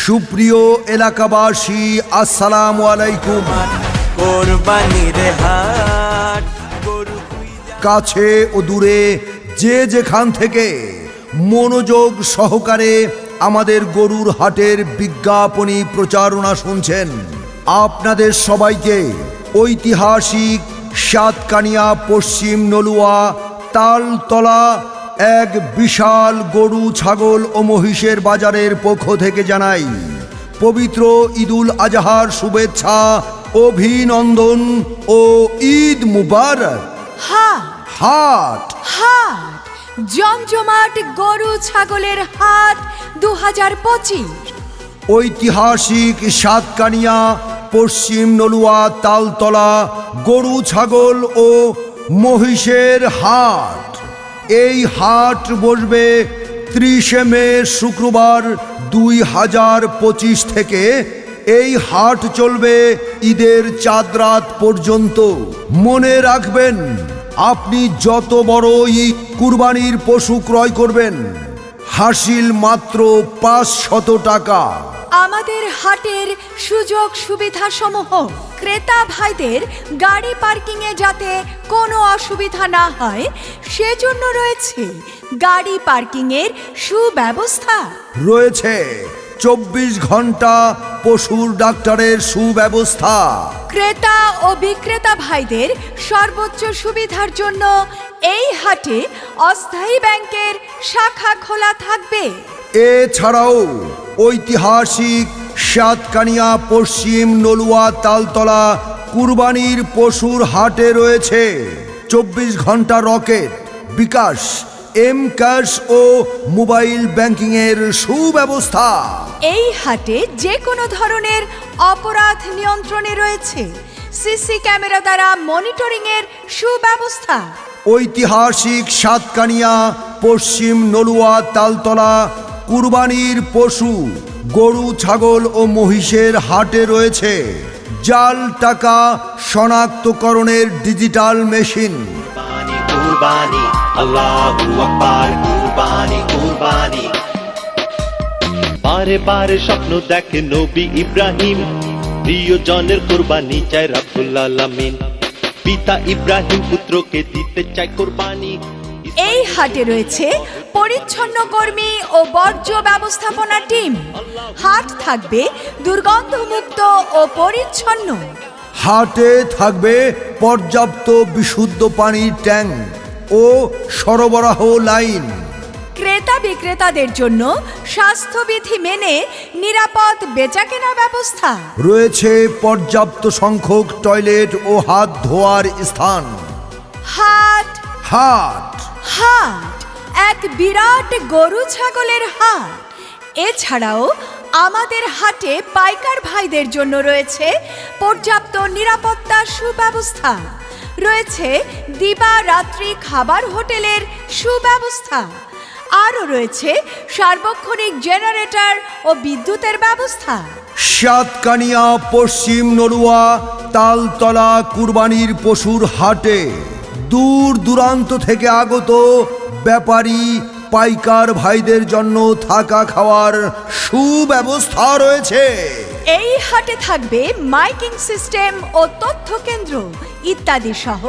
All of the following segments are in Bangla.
সুপ্রিয় এলাকাবাসী, আসসালামু আলাইকুম। কোরবানির হাট, কাছে ও দূরে যে যেখান থেকে মনোযোগ সহকারে আমাদের গরুর হাটের বিজ্ঞাপনী প্রচারণা শুনছেন, আপনাদের সবাইকে ঐতিহাসিক সাতকানিয়া পশ্চিম নলুয়া তালতলা এক বিশাল গরু ছাগল ও মহিষের বাজারের পক্ষ থেকে জানাই পবিত্র ঈদুল আজহার শুভেচ্ছা, অভিনন্দন ও ঈদ মুবারক। হাট জমজমাট গরু ছাগলের হাট 2025। ঐতিহাসিক সাতকানিয়া পশ্চিম নলুয়া তালতলা গরু ছাগল ও মহিষের হাট। এই হাট বসবে 30 মে শুক্রবার 2025 থেকে। এই হাট চলবে ঈদের চাঁদ রাত পর্যন্ত। মনে রাখবেন, আপনি যত বড়ই কুরবানির পশু ক্রয় করবেন, হাসিল মাত্র 500 টাকা। আমাদের হাটের সুযোগ সুবিধা সমূহ ক্রেতা ভাইদের গাড়ি পার্কিংয়ে যাতে কোনো অসুবিধা না হয় সেজন্য রয়েছে গাড়ি পার্কিংয়ের সুব্যবস্থা। রয়েছে 24 ঘন্টা পশুর ডাক্তারের সুব্যবস্থা। ক্রেতা ও বিক্রেতা ভাইদের সর্বোচ্চ সুবিধার জন্য এই হাটে অস্থায়ী ব্যাংকের শাখা খোলা থাকবে। এছাড়াও ঐতিহাসিক সাতকানিয়া পশ্চিম নলুয়া তালতলা কুরবানির পশুর হাটে রয়েছে 24 ঘন্টা রকেট, বিকাশ, এম ক্যাশ ও মোবাইল ব্যাংকিংয়ের সুব্যবস্থা। এই হাটে যে কোনো ধরনের অপরাধ নিয়ন্ত্রণে রয়েছে সিসি ক্যামেরা দ্বারা মনিটরিংয়ের সুব্যবস্থা। ঐতিহাসিক সাতকানিয়া পশ্চিম নলুয়া তালতলা কুরবানির পশু গরু ছাগল ও মহিষের হাটে রয়েছে জাল টাকা শনাক্তকরণের ডিজিটাল মেশিন। কুরবানি, আল্লাহু আকবার, কুরবানি কুরবানি। বারে বারে স্বপ্ন দেখে নবী ইব্রাহিম, প্রিয়জনের কুরবানি চায় রাব্বুল আলামিন। পিতা ইব্রাহিম পুত্রকে দিতে চায় কুরবানি। এই হাটে রয়েছে পরিচ্ছন্ন কর্মী ও বর্জ্য ব্যবস্থাপনা টিম। হাট থাকবে দুর্গন্ধমুক্ত ও পরিচ্ছন্ন। হাটে থাকবে পর্যাপ্ত বিশুদ্ধ পানির ট্যাঙ্ক ও সরবরাহ লাইন। ক্রেতা বিক্রেতাদের জন্য স্বাস্থ্যবিধি মেনে নিরাপদ বেচাকেনা ব্যবস্থা। রয়েছে পর্যাপ্ত সংখ্যক টয়লেট ও হাত ধোয়ার স্থান। হাট হাট হাট এক বিরাট গরু ছাগলের হাট। এছাড়াও আমাদের হাটে পাইকার ভাইদের জন্য রয়েছে পর্যাপ্ত নিরাপত্তা সুব্যবস্থা। রয়েছে দিবা-রাত্রি খাবার হোটেলের সুব্যবস্থা। আরও রয়েছে সার্বক্ষণিক জেনারেটর ও বিদ্যুতের ব্যবস্থা। সাতকানিয়া পশ্চিম নলুয়া তালতলা কুরবানির পশুর হাটে দূর দূরান্ত থেকে আগত ব্যাপারী পাইকার ভাইদের জন্য থাকা খাওয়ার সুব্যবস্থা রয়েছে। এই হাটে থাকবে মাইকিং সিস্টেম ও তথ্য কেন্দ্র ইত্যাদি সহ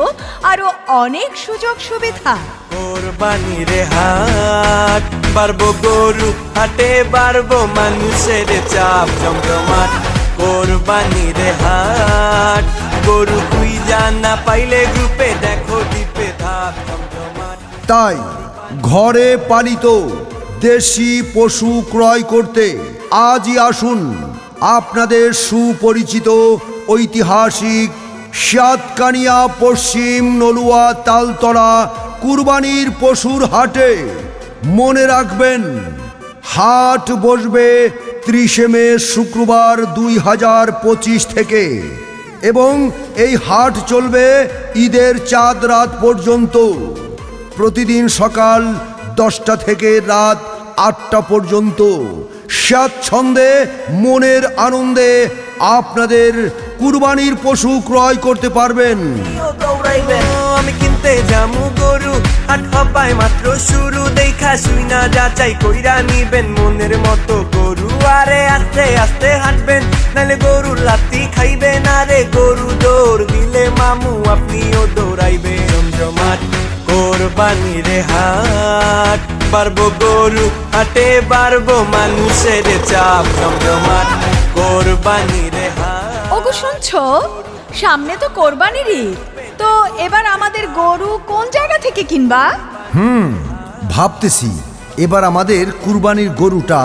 আরো অনেক সুযোগ সুবিধা। কোরবানির হাট, বাড়বো গরু হাটে, বাড়বো মানুষের চাপ জমজমাট। কোরবানির হাট, গরু খুঁজা না পাইলে গ্রুপে দেখো দ্বীপে ধাপ জমজমাট। তাই ঘরে পালিত দেশি পশু ক্রয় করতে আজই আসুন আপনাদের সুপরিচিত ঐতিহাসিক সাতকানিয়া পশ্চিম নলুয়া তালতলা কুরবানির পশুর হাটে। মনে রাখবেন, হাট বসবে 30 মে শুক্রবার 2025 থেকে এবং এই হাট চলবে ঈদের চাঁদ রাত পর্যন্ত। প্রতিদিন সকাল 10টা থেকে রাত 8টা পর্যন্ত স্বাচ্ছন্দ্যে মনের আনন্দে আপনাদের কুরবানির পশু ক্রয় করতে পারবেন। আমি কিনতে যামু গরু, হাট হবায় মাত্র শুরু, দেখা শুই না যাচাই কইরা নিবেন মনের মতো গরু। আরে আস্তে আস্তে হাঁটবেন নাহলে গরুর লাত্তি খাইবেন। আরে গরু দৌড় দিলে মামু আপনিও দৌড়াইবে। জমজমাট কোরবানির হাট, বাড়বো গরু হাটে বাড়বো মানুষের চাপ। জমজমাট কোরবানির হাট। ওগো শুনছো, সামনে তো কোরবানির ঈদ, তো এবার আমাদের গরু কোন জায়গা থেকে কিনবা? ভাবতেছি এবার আমাদের কুরবানির গরুটা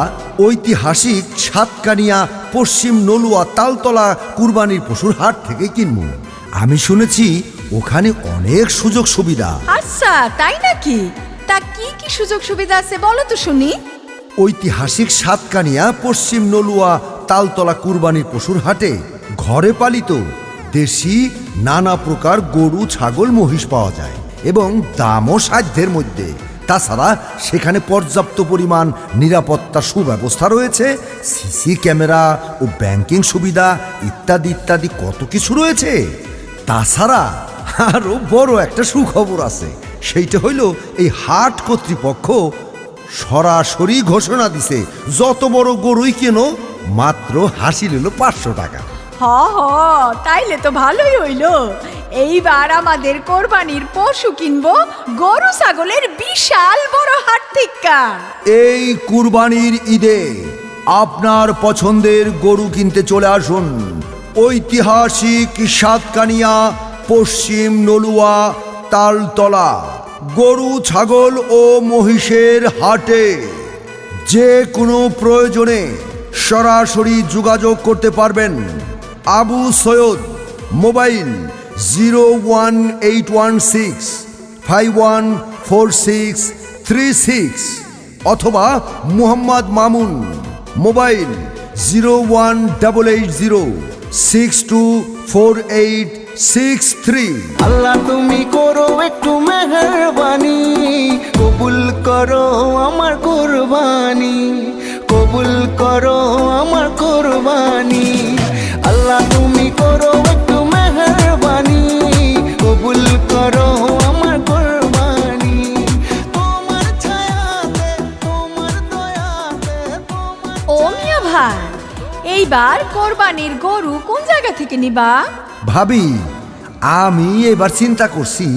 ঐতিহাসিক সাতকানিয়া পশ্চিম নলুয়া তালতলা কুরবানির পশুর হাট থেকে কিনবো। আমি শুনেছি ওখানে অনেক সুযোগ সুবিধা। আচ্ছা তাই নাকি? তা কি কি সুযোগ সুবিধা আছে বলো তো শুনি। ঐতিহাসিক সাতকানিয়া পশ্চিম নলুয়া তালতলা কুরবানির পশুর হাটে ঘরে পালিত দেশি নানা প্রকার গরু ছাগল মহিষ পাওয়া যায় এবং দামও সাধ্যের মধ্যে। তাছাড়া সেখানে পর্যাপ্ত পরিমাণ নিরাপত্তা সুব্যবস্থা রয়েছে, সিসি ক্যামেরা ও ব্যাংকিং সুবিধা ইত্যাদি ইত্যাদি কত কিছু রয়েছে। তাছাড়া আরও বড় একটা সুখবর আছে, সেইটা হইল এই হাট কর্তৃপক্ষ সরাসরি ঘোষণা দিছে যত বড় গরুই কেন মাত্র হাসিল হলো 500 টাকা। হ হ, তাইলে তো ভালোই হইল। এইবার আমাদের কোরবানির পশু কিনবো গরু ছাগলের বিশাল বড় হাট থেকে। এই কুরবানির ঈদে আপনার পছন্দের গরু কিনতে চলে আসুন ঐতিহাসিক সাতকানিয়া পশ্চিম নলুয়া তালতলা গরু ছাগল ও মহিষের হাটে। যে কোনো প্রয়োজনে সরাসরি যোগাযোগ করতে পারবেন। আবু সৈয়দ, মোবাইল 01816514636 অথবা মুহাম্মদ মামুন, মোবাইল 01800624863। আল্লাহ তুমি করো একটু মেহেরবানি, কবুল করো আমার কুরবানি, কবুল করো আমার কুরবানি। আল্লাহ তুমি করো একটু মেহেরবানি, কবুল করো আমার কুরবানি। তোমার ছায়াতে তোমার দয়াতে ও মিয়া ভাই, এইবার কোরবানির গরু কোন জায়গা থেকে নিবা? ভাবি, আমি এবার চিন্তা করছি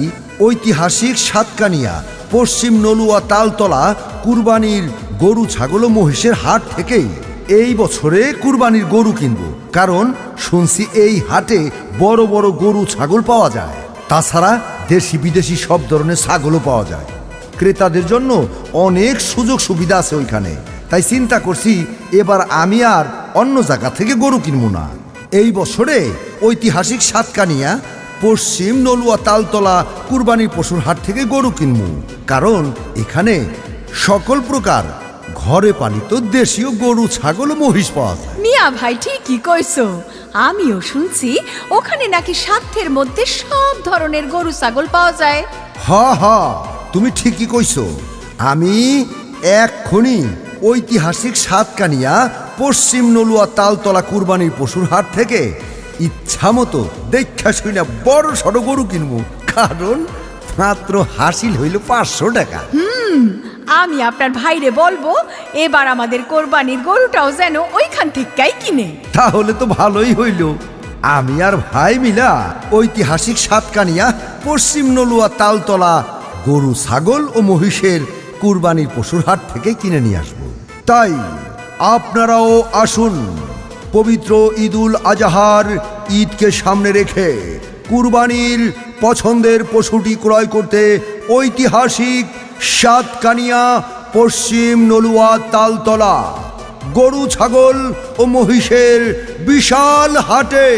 ঐতিহাসিক সাতকানিয়া পশ্চিম নলুয়া তালতলা কুরবানির গরু ছাগল ও মহিষের হাট থেকেই এই বছরে কুরবানির গরু কিনবো। কারণ শুনছি এই হাটে বড় বড় গরু ছাগল পাওয়া যায়, তাছাড়া দেশি বিদেশি সব ধরনের ছাগলও পাওয়া যায়। ক্রেতাদের জন্য অনেক সুযোগ সুবিধা আছে ওইখানে। তাই চিন্তা করছি এবার আমি আর অন্য জায়গা থেকে গরু কিনবো না, এই বছরে ঐতিহাসিক সাতকানিয়া পশ্চিম নলুয়া তালতলা কুরবানির পশুর হাট থেকে গরু কিনবো। কারণ এখানে সকল প্রকার ঘরে পালিত দেশীয় গরু ছাগল ও মহিষ পাওয়া যায়। মিয়া ভাই ঠিকই কইছো, আমিও শুনছি ওখানে নাকি সাধ্যের মধ্যে সব ধরনের গরু ছাগল পাওয়া যায়। হ, তুমি ঠিকই কইছো। আমি এক্ষুনি ঐতিহাসিক সাতকানিয়া পশ্চিম নলুয়া তালতলা কুরবানির পশুর হাট থেকে ইচ্ছা মতো দেখা শুই না বড় সড়ো গরু কিনবো। কারণ মাত্র হাসিল হইল 500 টাকা। আমি আপনার ভাইরে বলবো এবার আমাদের কোরবানির গরুটাও যেন ওইখান থেকেই কিনে। তাহলে তো ভালোই হইল। আমি আর ভাই মিলা ঐতিহাসিক সাতকানিয়া পশ্চিম নলুয়া তালতলা গরু ছাগল ও মহিষের কুরবানির পশুর হাট থেকে কিনে নিয়ে আসব। তাই আপনারাও আসুন পবিত্র ঈদুল আজহার ঈদকে সামনে রেখে কুরবানির পছন্দের পশুটি ক্রয় করতে ঐতিহাসিক সাতকানিয়া পশ্চিম নলুয়া তালতলা গরু ছাগল ও মহিষের বিশাল হাটে।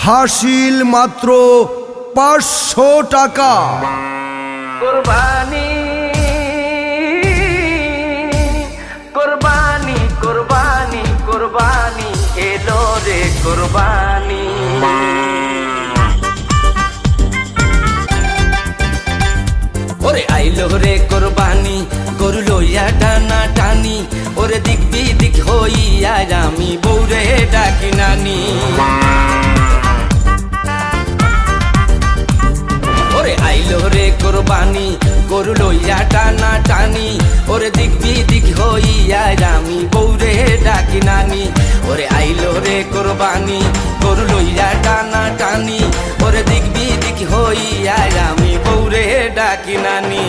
হাসিল মাত্র 500 টাকা। কুরবানি কুরবানি কুরবানি কুরবানি এলো রে কুরবানি। ওরে আইলো রে কুরবানি, গরু লইয়া টানা টানি, ওরে দিক বিদিক হইয়া আমি বউরে ডাকি নানি। ওরে আইলো রে কুরবানি, গরু লইয়া টানা টানি ওরে দিক বিদিক হইয়া আমি বৌরে ডাকি নানি ওরে আইলো রে কোরবানি গরু লইয়া টানা টানি ওরে দিক বিদিক হইয়া আমি বৌরে ডাকি নানি